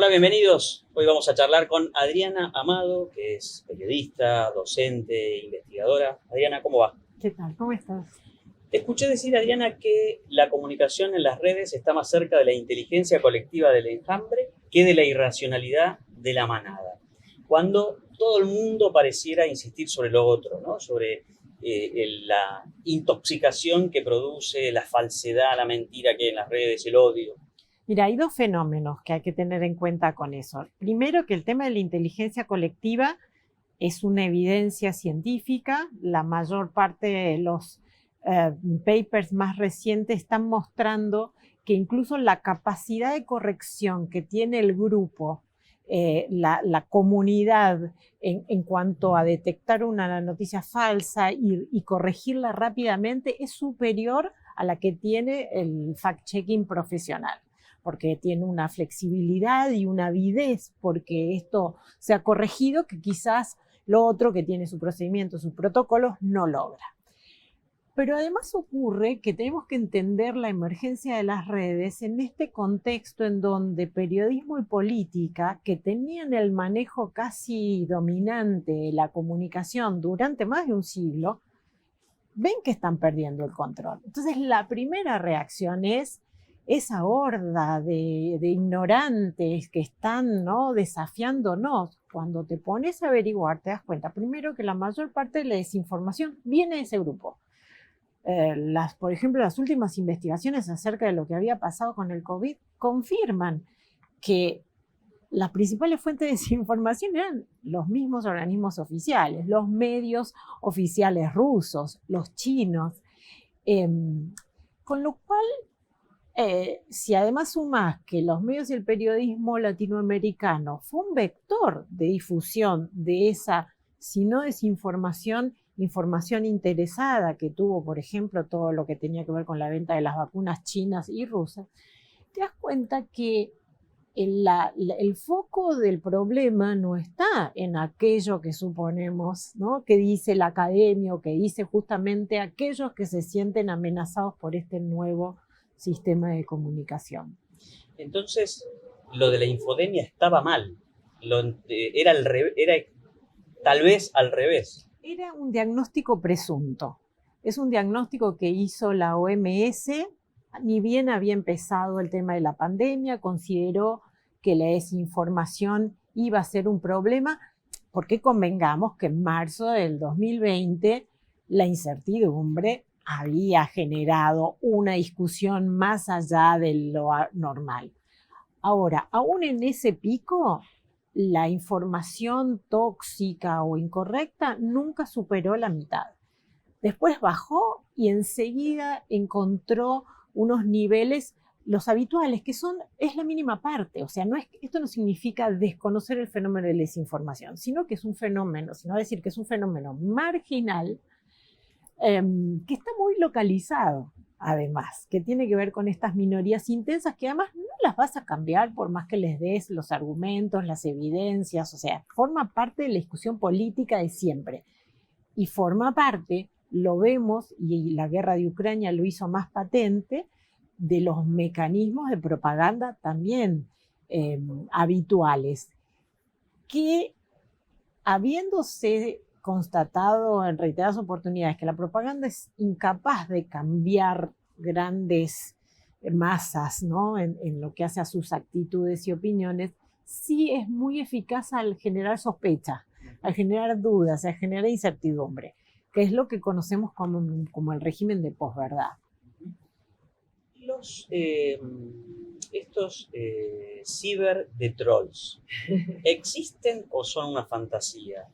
Hola, bienvenidos. Hoy vamos a charlar con Adriana Amado, que es periodista, docente, investigadora. Adriana, ¿cómo va? ¿Qué tal? ¿Cómo estás? Te escuché decir, Adriana, que la comunicación en las redes está más cerca de la inteligencia colectiva del enjambre que de la irracionalidad de la manada. Cuando todo el mundo pareciera insistir sobre lo otro, ¿no? Sobre la intoxicación que produce, la falsedad, la mentira que hay en las redes, el odio. Mira, hay dos fenómenos que hay que tener en cuenta con eso. Primero, que el tema de la inteligencia colectiva es una evidencia científica. La mayor parte de los papers más recientes están mostrando que incluso la capacidad de corrección que tiene el grupo, la comunidad en cuanto a detectar una noticia falsa y corregirla rápidamente es superior a la que tiene el fact-checking profesional, porque tiene una flexibilidad y una avidez, porque esto se ha corregido que quizás lo otro, que tiene su procedimiento, sus protocolos, no logra. Pero además ocurre que tenemos que entender la emergencia de las redes en este contexto en donde periodismo y política, que tenían el manejo casi dominante de la comunicación durante más de un siglo, ven que están perdiendo el control. Entonces la primera reacción es esa horda de ignorantes que están, ¿no?, desafiándonos. Cuando te pones a averiguar, te das cuenta, primero, que la mayor parte de la desinformación viene de ese grupo. Por ejemplo, las últimas investigaciones acerca de lo que había pasado con el COVID confirman que las principales fuentes de desinformación eran los mismos organismos oficiales, los medios oficiales rusos, los chinos, eh, con lo cual, si además sumás que los medios y el periodismo latinoamericano fue un vector de difusión de esa, si no desinformación, información interesada que tuvo, por ejemplo, todo lo que tenía que ver con la venta de las vacunas chinas y rusas, te das cuenta que el foco del problema no está en aquello que suponemos, ¿no?, que dice la academia o que dice justamente aquellos que se sienten amenazados por este nuevo sistema de comunicación. Entonces, lo de la infodemia estaba mal. Era tal vez al revés. Era un diagnóstico presunto. Es un diagnóstico que hizo la OMS. Ni bien había empezado el tema de la pandemia, consideró que la desinformación iba a ser un problema, porque convengamos que en marzo del 2020 la incertidumbre había generado una discusión más allá de lo normal. Ahora, aún en ese pico, la información tóxica o incorrecta nunca superó la mitad. Después bajó y enseguida encontró unos niveles, los habituales, que es la mínima parte. O sea, esto no significa desconocer el fenómeno de la desinformación, sino que es un fenómeno, sino decir que es un fenómeno marginal, que está muy localizado, además, que tiene que ver con estas minorías intensas que además no las vas a cambiar por más que les des los argumentos, las evidencias. O sea, forma parte de la discusión política de siempre. Y forma parte, lo vemos, y la guerra de Ucrania lo hizo más patente, de los mecanismos de propaganda también habituales, que, habiéndose constatado en reiteradas oportunidades que la propaganda es incapaz de cambiar grandes masas, ¿no?, en lo que hace a sus actitudes y opiniones, sí es muy eficaz al generar sospecha, al generar dudas, al generar incertidumbre, que es lo que conocemos como el régimen de posverdad. Estos ciber de trolls, ¿existen o son una fantasía?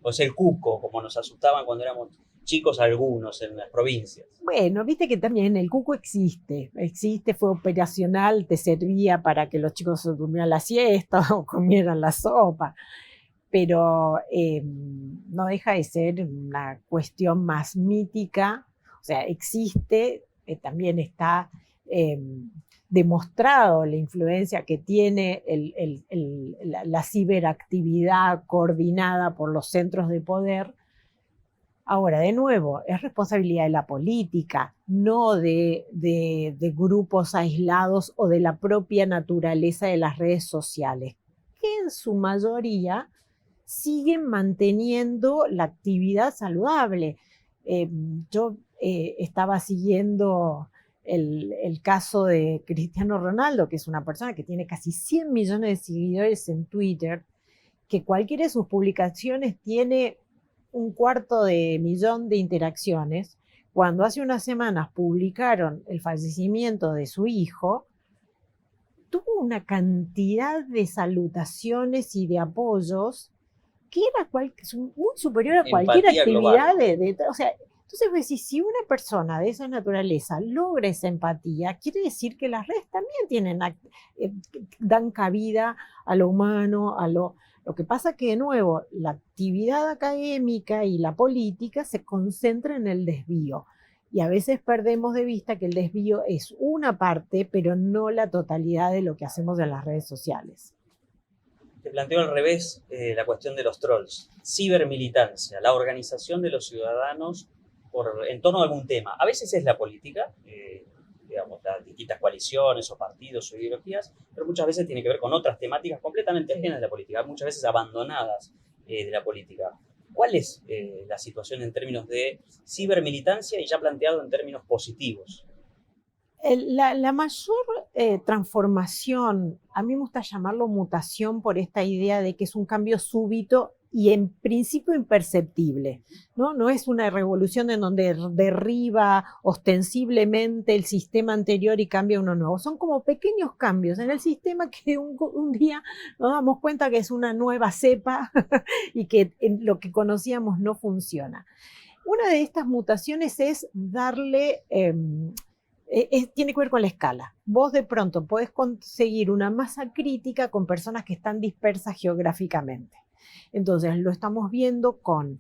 O es el cuco, como nos asustaban cuando éramos chicos algunos en las provincias. Bueno, viste que también el cuco existe, fue operacional, te servía para que los chicos durmieran la siesta o comieran la sopa, pero no deja de ser una cuestión más mítica. O sea, existe, también está demostrado la influencia que tiene la ciberactividad coordinada por los centros de poder. Ahora, de nuevo, es responsabilidad de la política, no de grupos aislados o de la propia naturaleza de las redes sociales. en su mayoría siguen manteniendo la actividad saludable. Yo estaba siguiendo el caso de Cristiano Ronaldo, que es una persona que tiene casi 100 millones de seguidores en Twitter, que cualquiera de sus publicaciones tiene 250.000 de interacciones. Cuando hace unas semanas publicaron el fallecimiento de su hijo, tuvo una cantidad de salutaciones y de apoyos que era muy superior a cualquier Empatía actividad global. o sea, entonces vos decís, si una persona de esa naturaleza logra esa empatía, quiere decir que las redes también dan cabida a lo humano, lo que pasa que, de nuevo, la actividad académica y la política se concentra en el desvío. Y a veces perdemos de vista que el desvío es una parte, pero no la totalidad de lo que hacemos en las redes sociales. Te planteo al revés la cuestión de los trolls. Cibermilitancia, la organización de los ciudadanos en torno a algún tema. A veces es la política, digamos, las distintas coaliciones o partidos o ideologías, pero muchas veces tiene que ver con otras temáticas completamente ajenas de la política, muchas veces abandonadas de la política. ¿Cuál es la situación en términos de cibermilitancia y ya planteado en términos positivos? La mayor transformación, a mí me gusta llamarlo mutación por esta idea de que es un cambio súbito y en principio imperceptible, ¿no? No es una revolución en donde derriba ostensiblemente el sistema anterior y cambia uno nuevo. Son como pequeños cambios en el sistema que un día nos damos cuenta que es una nueva cepa y que lo que conocíamos no funciona. Una de estas mutaciones es darle... tiene que ver con la escala. Vos de pronto podés conseguir una masa crítica con personas que están dispersas geográficamente. Entonces lo estamos viendo con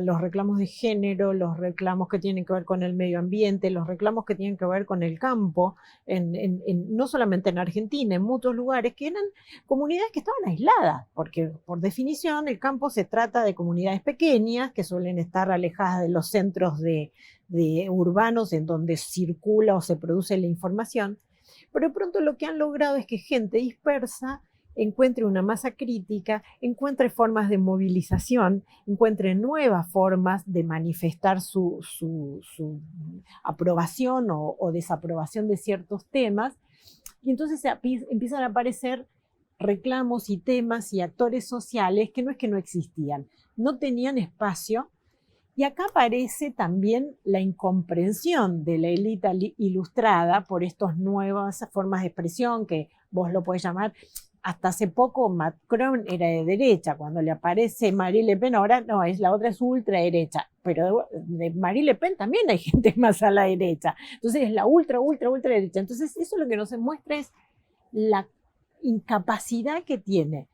los reclamos de género, los reclamos que tienen que ver con el medio ambiente, los reclamos que tienen que ver con el campo, no solamente en Argentina, en muchos lugares que eran comunidades que estaban aisladas, porque por definición el campo se trata de comunidades pequeñas que suelen estar alejadas de los centros de urbanos en donde circula o se produce la información, pero de pronto lo que han logrado es que gente dispersa encuentre una masa crítica, encuentre formas de movilización, encuentre nuevas formas de manifestar su aprobación o desaprobación de ciertos temas, y entonces empiezan a aparecer reclamos y temas y actores sociales que no es que no existían, no tenían espacio. Y acá aparece también la incomprensión de la élite ilustrada por estas nuevas formas de expresión que vos lo podés llamar. Hasta hace poco Macron era de derecha, cuando le aparece Marine Le Pen, ahora no, la otra es ultraderecha, pero de Marine Le Pen también hay gente más a la derecha, entonces es la ultraderecha. Entonces eso lo que nos muestra es la incapacidad que tiene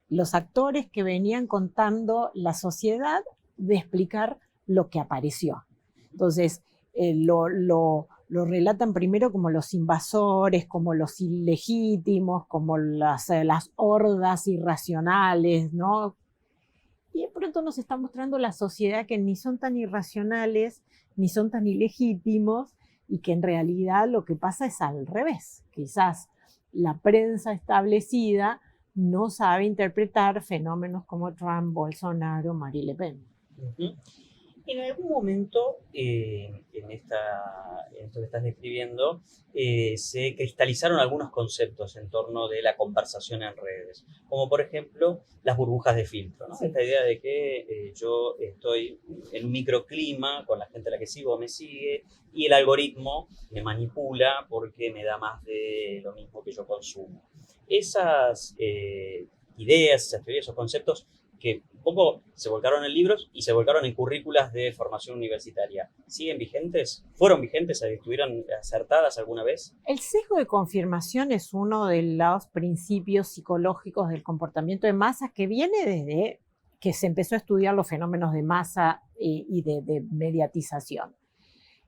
los actores que venían contando la sociedad de explicar lo que apareció. Entonces, lo relatan primero como los invasores, como los ilegítimos, como las hordas irracionales, ¿no? Y de pronto nos está mostrando la sociedad que ni son tan irracionales, ni son tan ilegítimos, y que en realidad lo que pasa es al revés. Quizás la prensa establecida no sabe interpretar fenómenos como Trump, Bolsonaro, Marine Le Pen. Uh-huh. En algún momento, en esto que estás describiendo, se cristalizaron algunos conceptos en torno de la conversación en redes, como por ejemplo las burbujas de filtro, ¿no? Sí. Esta idea de que yo estoy en un microclima con la gente a la que sigo o me sigue y el algoritmo me manipula porque me da más de lo mismo que yo consumo. Esas ideas, esas teorías, esos conceptos que un poco se volcaron en libros y se volcaron en currículas de formación universitaria. ¿Siguen vigentes? ¿Fueron vigentes? ¿Estuvieron acertadas alguna vez? El sesgo de confirmación es uno de los principios psicológicos del comportamiento de masas que viene desde que se empezó a estudiar los fenómenos de masa y de mediatización.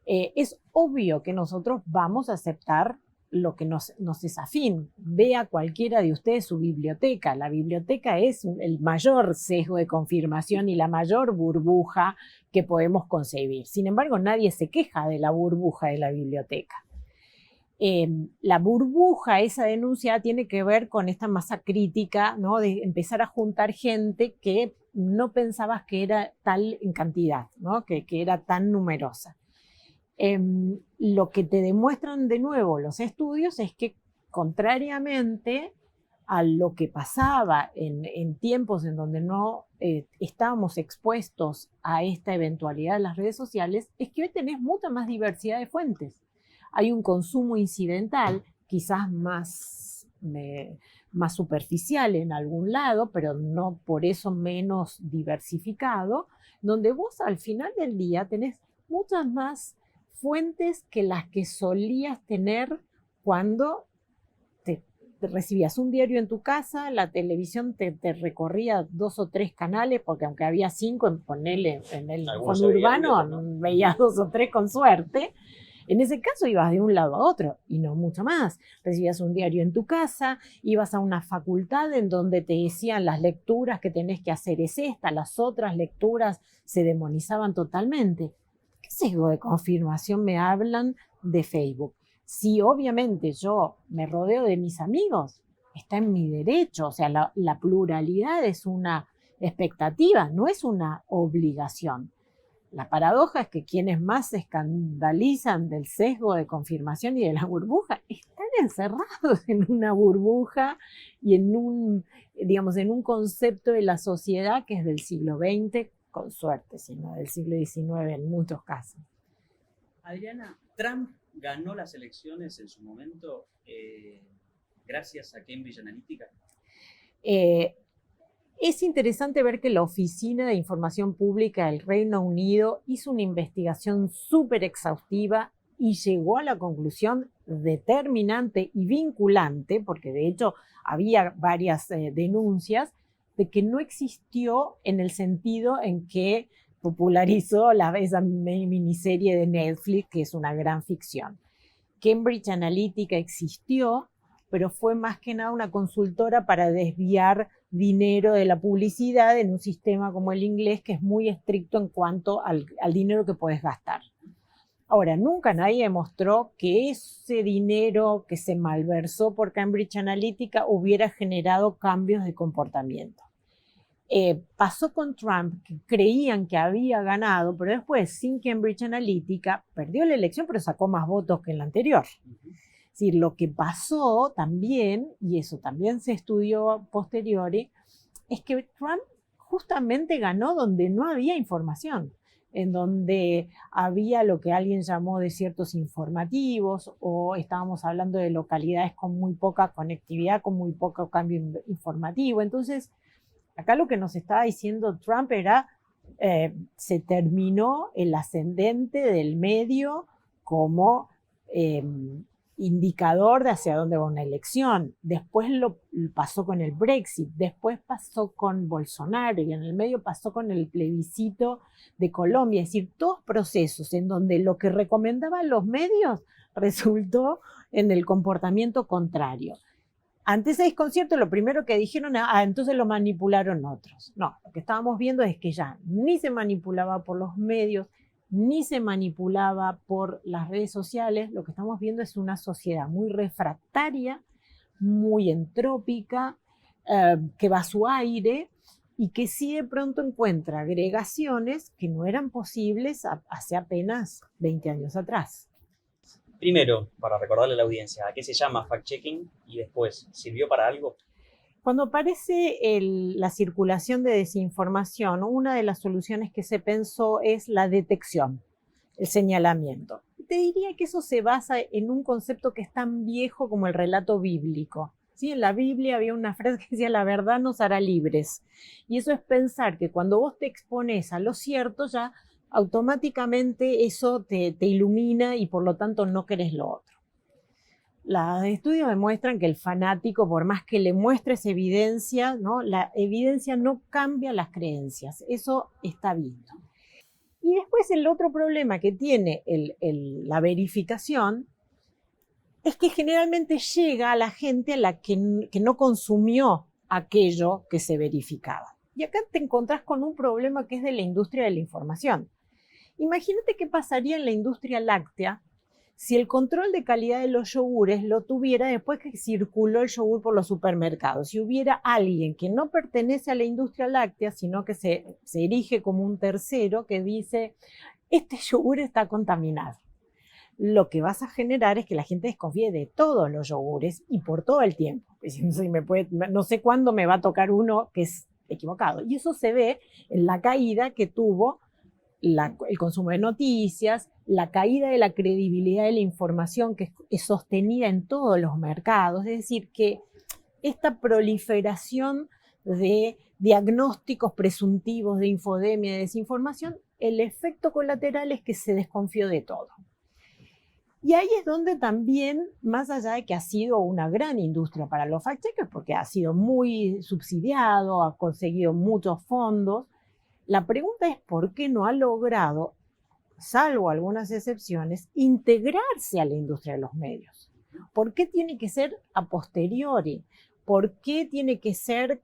Es obvio que nosotros vamos a aceptar lo que nos es afín. Vea cualquiera de ustedes su biblioteca. La biblioteca es el mayor sesgo de confirmación y la mayor burbuja que podemos concebir. Sin embargo, nadie se queja de la burbuja de la biblioteca. La burbuja, esa denuncia, tiene que ver con esta masa crítica, ¿no? De empezar a juntar gente que no pensabas que era tal en cantidad, ¿no? Que era tan numerosa. Lo que te demuestran de nuevo los estudios es que, contrariamente a lo que pasaba en tiempos en donde no estábamos expuestos a esta eventualidad de las redes sociales, es que hoy tenés mucha más diversidad de fuentes. Hay un consumo incidental, quizás más superficial en algún lado, pero no por eso menos diversificado, donde vos al final del día tenés muchas más fuentes que las que solías tener cuando te recibías un diario en tu casa, la televisión te recorría 2 o 3 canales, porque aunque había 5, en el conurbano veías 2 o 3 con suerte. En ese caso ibas de un lado a otro y no mucho más. Recibías un diario en tu casa, ibas a una facultad en donde te decían las lecturas que tenés que hacer es esta, las otras lecturas se demonizaban totalmente. ¿Qué sesgo de confirmación me hablan de Facebook? Si obviamente yo me rodeo de mis amigos, está en mi derecho. O sea, la pluralidad es una expectativa, no es una obligación. La paradoja es que quienes más se escandalizan del sesgo de confirmación y de la burbuja están encerrados en una burbuja y en un concepto de la sociedad que es del siglo XX, con suerte, sino del siglo XIX en muchos casos. Adriana, Trump ganó las elecciones en su momento gracias a Cambridge Analytica. Es interesante ver que la Oficina de Información Pública del Reino Unido hizo una investigación súper exhaustiva y llegó a la conclusión determinante y vinculante, porque de hecho había varias denuncias, de que no existió en el sentido en que popularizó esa miniserie de Netflix, que es una gran ficción. Cambridge Analytica existió, pero fue más que nada una consultora para desviar dinero de la publicidad en un sistema como el inglés, que es muy estricto en cuanto al dinero que puedes gastar. Ahora, nunca nadie demostró que ese dinero que se malversó por Cambridge Analytica hubiera generado cambios de comportamiento. Pasó con Trump, que creían que había ganado, pero después, sin Cambridge Analytica, perdió la elección, pero sacó más votos que en la anterior. Es decir, lo que pasó también, y eso también se estudió a posteriori, es que Trump justamente ganó donde no había información, en donde había lo que alguien llamó desiertos informativos, o estábamos hablando de localidades con muy poca conectividad, con muy poco cambio informativo. Entonces, acá lo que nos estaba diciendo Trump era, se terminó el ascendente del medio como indicador de hacia dónde va una elección. Después lo pasó con el Brexit, después pasó con Bolsonaro y en el medio pasó con el plebiscito de Colombia. Es decir, todos procesos en donde lo que recomendaban los medios resultó en el comportamiento contrario. Ante ese desconcierto, lo primero que dijeron, entonces lo manipularon otros. No, lo que estábamos viendo es que ya ni se manipulaba por los medios, ni se manipulaba por las redes sociales. Lo que estamos viendo es una sociedad muy refractaria, muy entrópica, que va a su aire y que sí de pronto encuentra agregaciones que no eran posibles hace apenas 20 años atrás. Primero, para recordarle a la audiencia, ¿a qué se llama fact-checking? Y después, ¿sirvió para algo? Cuando aparece la circulación de desinformación, una de las soluciones que se pensó es la detección, el señalamiento. Te diría que eso se basa en un concepto que es tan viejo como el relato bíblico. ¿Sí? En la Biblia había una frase que decía: la verdad nos hará libres. Y eso es pensar que cuando vos te expones a lo cierto, ya automáticamente eso te ilumina y por lo tanto no querés lo otro. Los estudios demuestran que el fanático, por más que le muestres evidencia, ¿no? La evidencia no cambia las creencias. Eso está visto. Y después el otro problema que tiene la verificación es que generalmente llega a la gente a la que no consumió aquello que se verificaba. Y acá te encontrás con un problema que es de la industria de la información. Imagínate qué pasaría en la industria láctea si el control de calidad de los yogures lo tuviera después que circuló el yogur por los supermercados. Si hubiera alguien que no pertenece a la industria láctea, sino que se erige como un tercero que dice, este yogur está contaminado. Lo que vas a generar es que la gente desconfíe de todos los yogures y por todo el tiempo. No sé cuándo me va a tocar uno que es equivocado. Y eso se ve en la caída que tuvo el consumo de noticias, la caída de la credibilidad de la información que es sostenida en todos los mercados. Es decir, que esta proliferación de diagnósticos presuntivos de infodemia y desinformación, el efecto colateral es que se desconfió de todo. Y ahí es donde también, más allá de que ha sido una gran industria para los fact-checkers, porque ha sido muy subsidiado, ha conseguido muchos fondos, la pregunta es por qué no ha logrado, salvo algunas excepciones, integrarse a la industria de los medios. ¿Por qué tiene que ser a posteriori? ¿Por qué tiene que ser,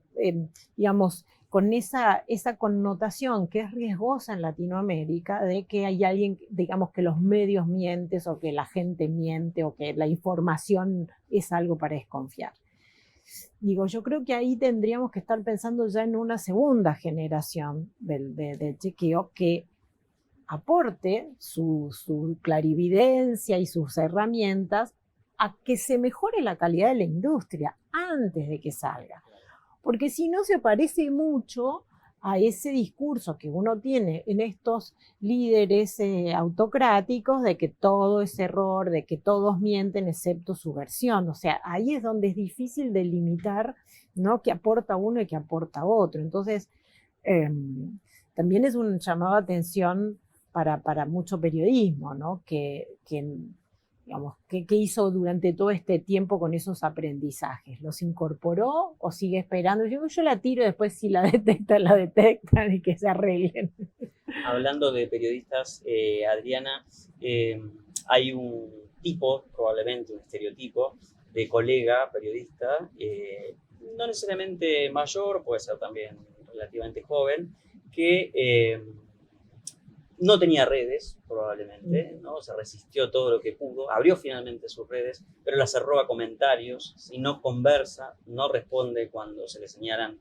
digamos, con esa connotación que es riesgosa en Latinoamérica de que hay alguien, digamos, que los medios mienten o que la gente miente o que la información es algo para desconfiar? Digo, yo creo que ahí tendríamos que estar pensando ya en una segunda generación del chequeo que aporte su clarividencia y sus herramientas a que se mejore la calidad de la industria antes de que salga. Porque si no se parece mucho a ese discurso que uno tiene en estos líderes autocráticos de que todo es error, de que todos mienten excepto su versión. O sea, ahí es donde es difícil delimitar, ¿no?, qué aporta uno y qué aporta otro. Entonces, también es un llamado a atención para mucho periodismo, ¿no?, digamos, ¿qué hizo durante todo este tiempo con esos aprendizajes? ¿Los incorporó o sigue esperando? Yo la tiro, después si la detectan y que se arreglen. Hablando de periodistas, Adriana, hay un tipo, probablemente un estereotipo, de colega periodista, no necesariamente mayor, puede ser también relativamente joven, que no tenía redes, probablemente, ¿no? Se resistió todo lo que pudo, abrió finalmente sus redes, pero las cerró a comentarios, y no conversa, no responde cuando se le señalan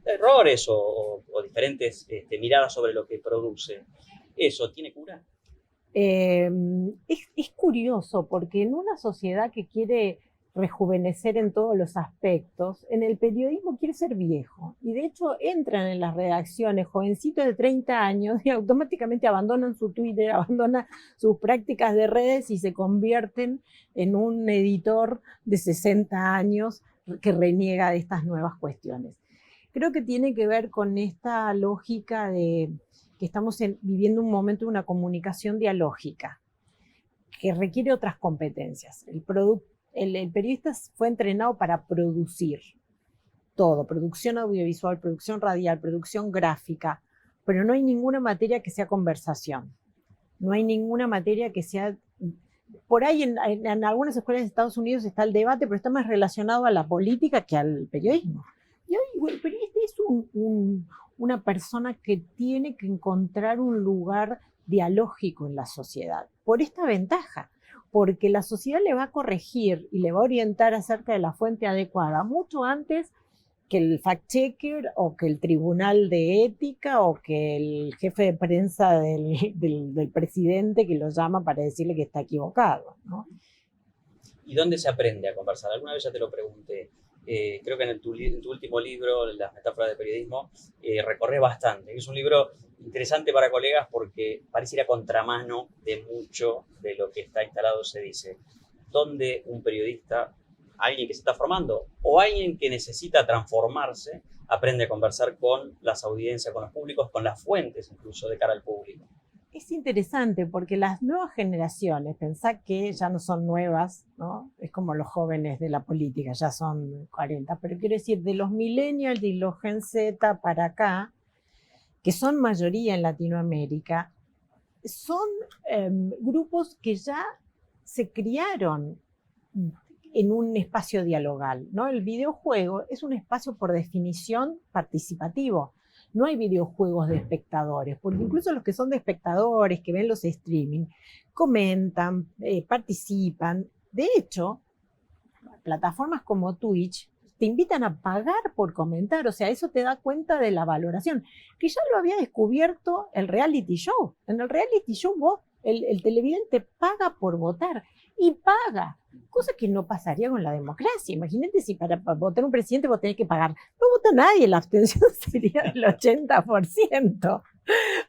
errores o diferentes miradas sobre lo que produce. ¿Eso tiene cura? Es curioso, porque en una sociedad que quiere rejuvenecer en todos los aspectos, en el periodismo quiere ser viejo. Y de hecho entran en las redacciones jovencitos de 30 años y automáticamente abandonan su Twitter, abandonan sus prácticas de redes y se convierten en un editor de 60 años que reniega de estas nuevas cuestiones. Creo que tiene que ver con esta lógica de que estamos viviendo un momento de una comunicación dialógica que requiere otras competencias. El periodista fue entrenado para producir todo, producción audiovisual, producción radial, producción gráfica, pero no hay ninguna materia que sea conversación. No hay ninguna materia que sea... Por ahí en algunas escuelas de Estados Unidos está el debate, pero está más relacionado a la política que al periodismo. Y hoy el periodista es una persona que tiene que encontrar un lugar dialógico en la sociedad, por esta ventaja, porque la sociedad le va a corregir y le va a orientar acerca de la fuente adecuada mucho antes que el fact-checker o que el tribunal de ética o que el jefe de prensa del presidente que lo llama para decirle que está equivocado, ¿no? ¿Y dónde se aprende a conversar? Alguna vez ya te lo pregunté. Creo que en tu último libro, Las metáforas de periodismo, recorres bastante. Es un libro interesante para colegas porque pareciera contramano de mucho de lo que está instalado, se dice. ¿Dónde un periodista, alguien que se está formando o alguien que necesita transformarse, aprende a conversar con las audiencias, con los públicos, con las fuentes incluso de cara al público? Es interesante porque las nuevas generaciones, pensá que ya no son nuevas, ¿no? Es como los jóvenes de la política, ya son 40, pero quiero decir, de los millennials y los Gen Z para acá, que son mayoría en Latinoamérica, son grupos que ya se criaron en un espacio dialogal, ¿no? El videojuego es un espacio por definición participativo. No hay videojuegos de espectadores, porque incluso los que son de espectadores, que ven los streaming, comentan, participan. De hecho, plataformas como Twitch te invitan a pagar por comentar, o sea, eso te da cuenta de la valoración, que ya lo había descubierto el reality show. En el reality show vos, el televidente paga por votar, y paga, cosa que no pasaría con la democracia. Imagínate si para votar un presidente vos tenés que pagar. No vota nadie, la abstención sería del 80%.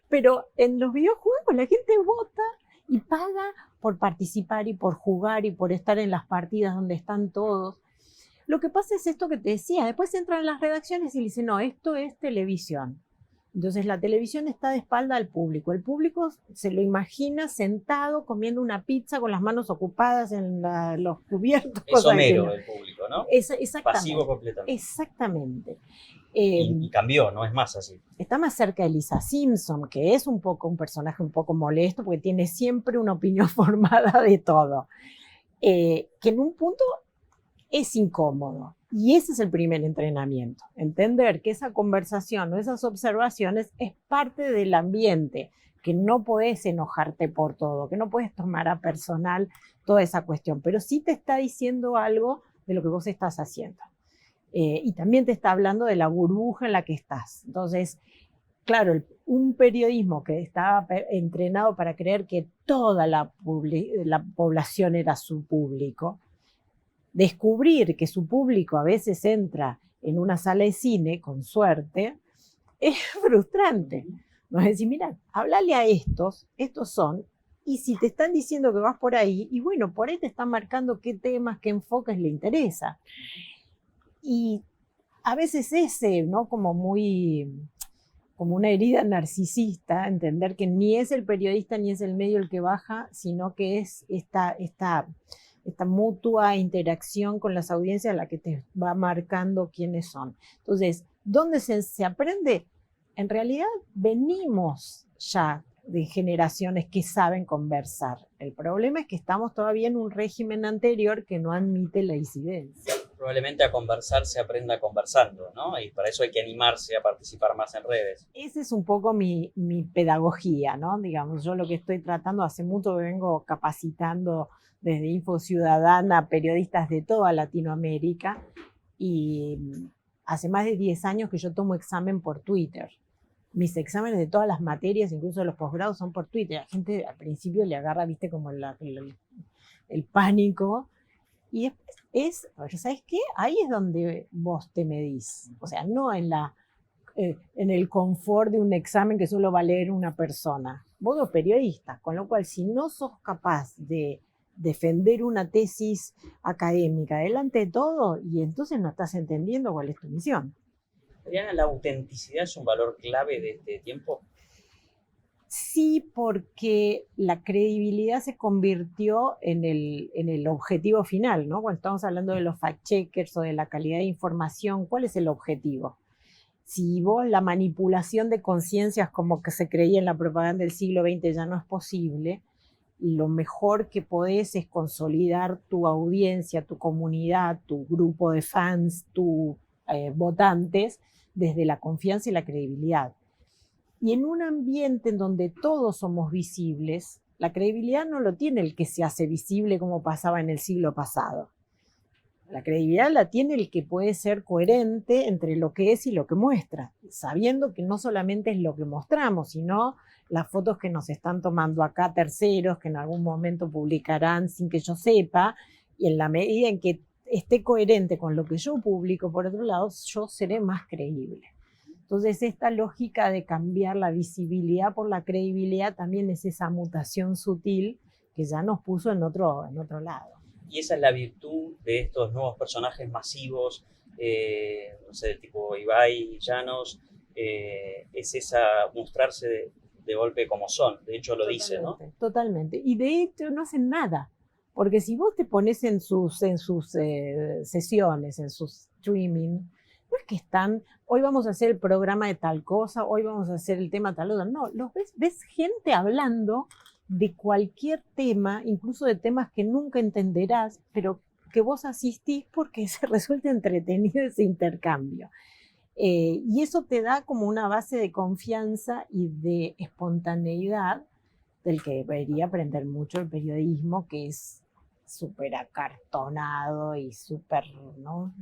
Pero en los videojuegos la gente vota y paga por participar y por jugar y por estar en las partidas donde están todos. Lo que pasa es esto que te decía, después entran en las redacciones y dicen, no, esto es televisión. Entonces la televisión está de espalda al público. El público se lo imagina sentado comiendo una pizza con las manos ocupadas en los cubiertos. Es Homero el público, ¿no? Exactamente. Pasivo completamente. Exactamente. Y cambió, no es más así. Está más cerca de Lisa Simpson, que es un personaje un poco molesto porque tiene siempre una opinión formada de todo. Que en un punto es incómodo. Y ese es el primer entrenamiento. Entender que esa conversación o esas observaciones es parte del ambiente, que no podés enojarte por todo, que no puedes tomar a personal toda esa cuestión, pero sí te está diciendo algo de lo que vos estás haciendo. Y también te está hablando de la burbuja en la que estás. Entonces, claro, un periodismo que estaba entrenado para creer que toda la población era su público, descubrir que su público a veces entra en una sala de cine, con suerte, es frustrante. No es decir, mira, háblale a estos son, y si te están diciendo que vas por ahí, y bueno, por ahí te están marcando qué temas, qué enfoques le interesa. Y a veces ese, ¿no? Como una herida narcisista, entender que ni es el periodista ni es el medio el que baja, sino que es esta mutua interacción con las audiencias la que te va marcando quiénes son. Entonces, ¿dónde se aprende? En realidad venimos ya de generaciones que saben conversar. El problema es que estamos todavía en un régimen anterior que no admite la incidencia. Probablemente a conversar se aprenda conversando, ¿no? Y para eso hay que animarse a participar más en redes. Esa es un poco mi pedagogía, ¿no? Digamos, yo lo que estoy tratando, hace mucho que vengo capacitando desde Info Ciudadana periodistas de toda Latinoamérica, y hace más de 10 años que yo tomo examen por Twitter. Mis exámenes de todas las materias, incluso de los posgrados, son por Twitter. La gente al principio le agarra, viste, como el pánico. Y ¿sabes qué? Ahí es donde vos te medís. O sea, no en el confort de un examen que solo va a leer una persona. Vos sos periodista, con lo cual si no sos capaz de defender una tesis académica delante de todo, y entonces no estás entendiendo cuál es tu misión. Adriana, ¿la autenticidad es un valor clave de este tiempo? Sí, porque la credibilidad se convirtió en el objetivo final, ¿no? Cuando estamos hablando de los fact-checkers o de la calidad de información, ¿cuál es el objetivo? Si vos la manipulación de conciencias como que se creía en la propaganda del siglo XX ya no es posible, lo mejor que podés es consolidar tu audiencia, tu comunidad, tu grupo de fans, tus votantes, desde la confianza y la credibilidad. Y en un ambiente en donde todos somos visibles, la credibilidad no lo tiene el que se hace visible como pasaba en el siglo pasado. La credibilidad la tiene el que puede ser coherente entre lo que es y lo que muestra, sabiendo que no solamente es lo que mostramos, sino las fotos que nos están tomando acá terceros, que en algún momento publicarán sin que yo sepa, y en la medida en que esté coherente con lo que yo publico, por otro lado, yo seré más creíble. Entonces, esta lógica de cambiar la visibilidad por la credibilidad también es esa mutación sutil que ya nos puso en otro lado. Y esa es la virtud de estos nuevos personajes masivos, no sé, del tipo Ibai, Llanos, es esa mostrarse de golpe como son. De hecho lo dice, ¿no? Totalmente. Y de hecho no hacen nada. Porque si vos te pones en sus sesiones, en sus streaming, no es que están, hoy vamos a hacer el programa de tal cosa, hoy vamos a hacer el tema tal otra. No, ves gente hablando de cualquier tema, incluso de temas que nunca entenderás, pero que vos asistís porque se resulta entretenido ese intercambio. Y eso te da como una base de confianza y de espontaneidad del que debería aprender mucho el periodismo, que es súper acartonado y súper, ¿no?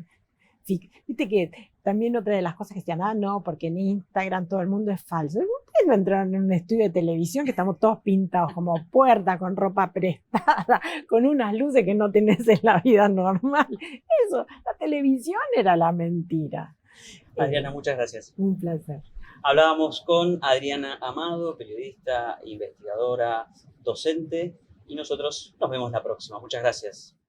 Viste que también otra de las cosas que decían, no, porque en Instagram todo el mundo es falso. Ustedes no entraron en un estudio de televisión que estamos todos pintados como puerta, con ropa prestada, con unas luces que no tenés en la vida normal. Eso, la televisión era la mentira. Adriana, muchas gracias. Un placer. Hablábamos con Adriana Amado, periodista, investigadora, docente, y nosotros nos vemos la próxima. Muchas gracias.